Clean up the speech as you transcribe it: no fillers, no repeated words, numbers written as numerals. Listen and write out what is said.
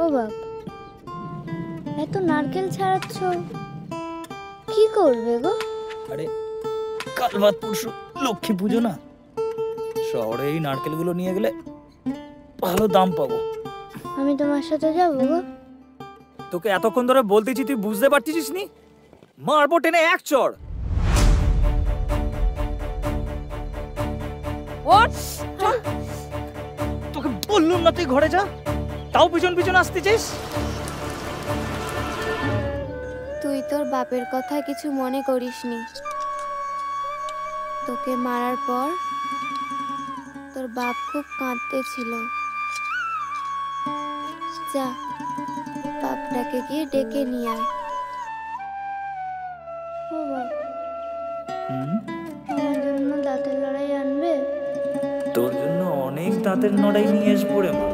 ও বাপ, এত নারকেল ছাড়াচ্ছ, কি করবে গো? আরে কাল বাদ পরশু লক্ষ্মী পুজো না, শহরে এই নারকেলগুলো নিয়ে গেলে ভালো দাম পাবো। আমি তোমার সাথে যাবো গো। তোকে এতক্ষণ ধরে বলতেছি, তুই বুঝতে পারছিস নি? মারবো টেনে এক চড়। তোকে বললুম না তুই ঘরে যা, তাও পিছন পিছন আসতেছিস। তুই তোর বাপের কথা কিছু মনে করিসনি। তোকে মারার পর তোর বাপ খুব কাঁদতেছিল। যা, বাপটাকে গিয়ে ডেকে নিয়ে আয়। ও বাপ, আমার জন্য দাঁতের লড়াই আনবে? তোর জন্য অনেক দাঁতের লড়াই নিয়ে আসবো রে মা।